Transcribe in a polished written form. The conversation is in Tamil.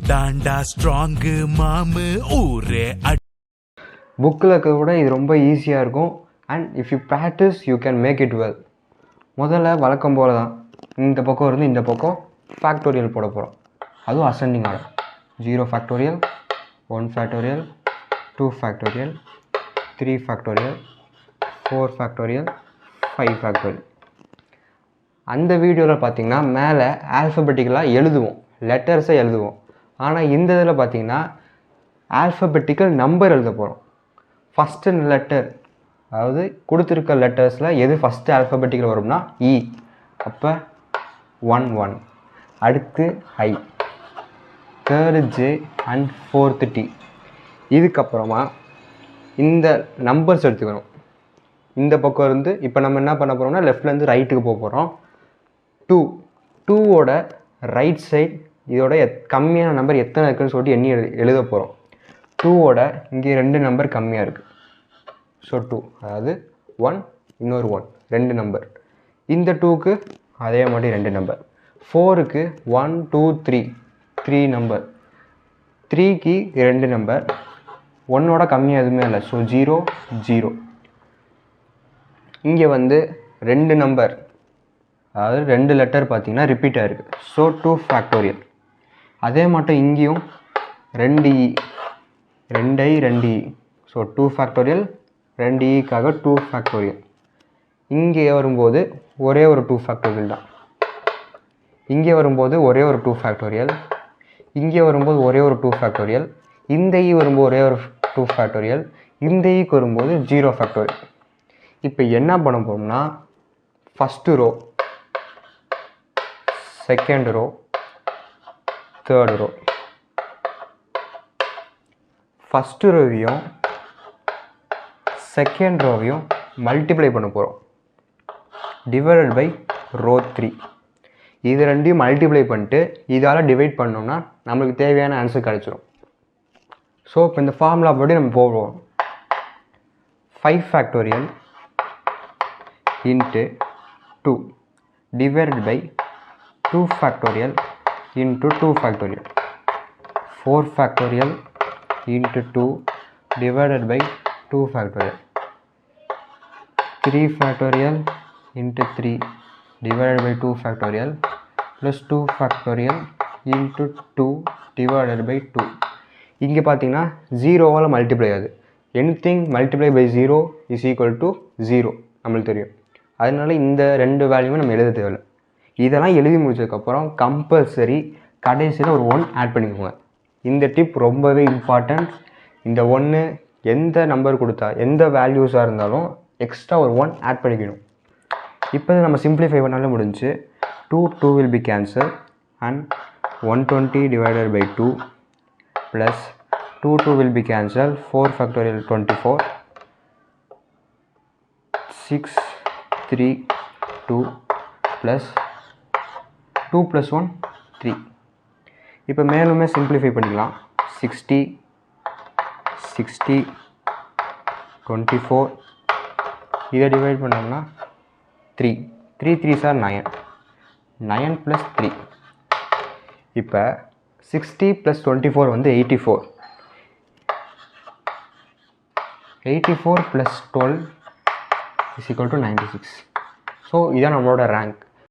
தாண்டா ஸ்ட்ராங் மாமு ஊரே. புக்கில் இருக்கிறத விட இது ரொம்ப ஈஸியாக இருக்கும். And if you practice you can make it well. முதல்ல வழக்கம் போல் தான் இந்த பக்கம் இருந்து இந்த பக்கம் ஃபேக்டோரியல் போட போகிறோம். அதுவும் ascending order. 0 factorial, 1 factorial, 2 factorial, 3 factorial, 4 factorial, 5 factorial. அந்த வீடியோவில் பார்த்திங்கன்னா மேலே ஆல்ஃபபெட்டிக்கலாக எழுதுவோம், லெட்டர்ஸை எழுதுவோம். ஆனால் இந்த இதில் பார்த்திங்கன்னா ஆல்ஃபபெட்டிக்கல் நம்பர் எழுத போகிறோம். ஃபஸ்ட்டு லெட்டர், அதாவது கொடுத்துருக்க லெட்டர்ஸில் எது ஃபஸ்ட்டு ஆல்ஃபபெட்டிக்கல் வரும்னா இ. அப்போ 1 1, அடுத்து I, third J and fourth D. இதுக்கப்புறமா இந்த நம்பர்ஸ் எடுத்துக்கணும். இந்த பக்கம் இருந்து இப்போ நம்ம என்ன பண்ண போகிறோம்னா லெஃப்ட்லேருந்து ரைட்டுக்கு போக போகிறோம். 2, 2ஓட ரைட் சைட் இதோட கம்மியான நம்பர் எத்தனை இருக்குதுன்னு சொல்லிட்டு எண்ணி எழுத போகிறோம். 2ஓட இங்கே 2 நம்பர் கம்மியாக இருக்குது. ஸோ 2, அதாவது 1, இன்னொரு 1, 2 நம்பர். இந்த 2க்கு அதே மாதிரி 2 நம்பர். 4க்கு 1 2 3, 3 நம்பர். 3க்கு 2 நம்பர். 1ஓட கம்மியாக எதுவுமே இல்லை. ஸோ 0 0. இங்கே வந்து 2 நம்பர், அதாவது 2 லெட்டர் பார்த்திங்கன்னா ரிப்பீட் ஆகிருக்கு. So 2 factorial. அதே மட்டும் இங்கேயும் 2 I, 2i 2e. So 2 factorial, 2eக்காக 2 ஃபேக்டோரியல். இங்கே வரும்போது ஒரே ஒரு 2 ஃபேக்டோரியல் தான். இங்கே வரும்போது ஒரே ஒரு 2 ஃபேக்டோரியல். இங்கே வரும்போது ஒரே ஒரு 2 ஃபேக்டோரியல். இந்த இ வரும்போது ஒரே ஒரு 2 ஃபேக்டோரியல். இந்த இக்கு வரும்போது 0 ஃபேக்டோரியல். இப்போ என்ன பண்ண போகிறோம்னா first row, second row, third row. First ரோவையும் செகண்ட் ரோவையும் மல்டிப்ளை பண்ண போகிறோம். Divided by row 3. இது ரெண்டையும் மல்டிப்ளை பண்ணிட்டு இதால் டிவைட் பண்ணோம்னா நம்மளுக்கு தேவையான ஆன்சர் கிடச்சிரும். ஸோ இப்போ இந்த ஃபார்முலா படி நம்ம போவோம். 5 factorial into 2 divided by 2 factorial into 2 factorial. 4 factorial into 2 divided by 2 factorial. 3 factorial into 3 divided by 2 factorial plus 2 factorial into 2 divided by 2. இங்கே பார்த்தீங்கன்னா 0வால் மல்டிப்ளை ஆகுது. Anything multiply by 0 is equal to 0 நம்மளுக்கு தெரியும். அதனால இந்த 2 வேல்யூமே நம்ம எழுத தேவையில்லை. இதெல்லாம் எழுதி முடிச்சதுக்கப்புறம் கம்பல்சரி கடைசியில் ஒரு 1 ஆட் பண்ணிக்கோங்க. இந்த டிப் ரொம்பவே இம்பார்ட்டன்ட். இந்த 1 எந்த நம்பர் கொடுத்தா எந்த வேல்யூஸாக இருந்தாலும் எக்ஸ்ட்ரா ஒரு 1 ஆட் பண்ணிக்கணும். இப்போ நம்ம சிம்பிளிஃபை பண்ணாலே முடிஞ்சு. 2 2 will be cancelled and 120 divided by 2 plus 2 2 will be cancelled. 4 factorial 24, 6 3 2 plus 2 plus 1 3. இப்போ மேலுமே சிம்பிளிஃபை பண்ணிக்கலாம். 60 60 24 இதை டிவைட் பண்ணோம்னா 3 3 3s are 9, 9 plus 3. இப்போ 60 plus 24 வந்து 84, 84 plus 12 is equal to 96. So இதான் நம்மளோட ரேங்க்.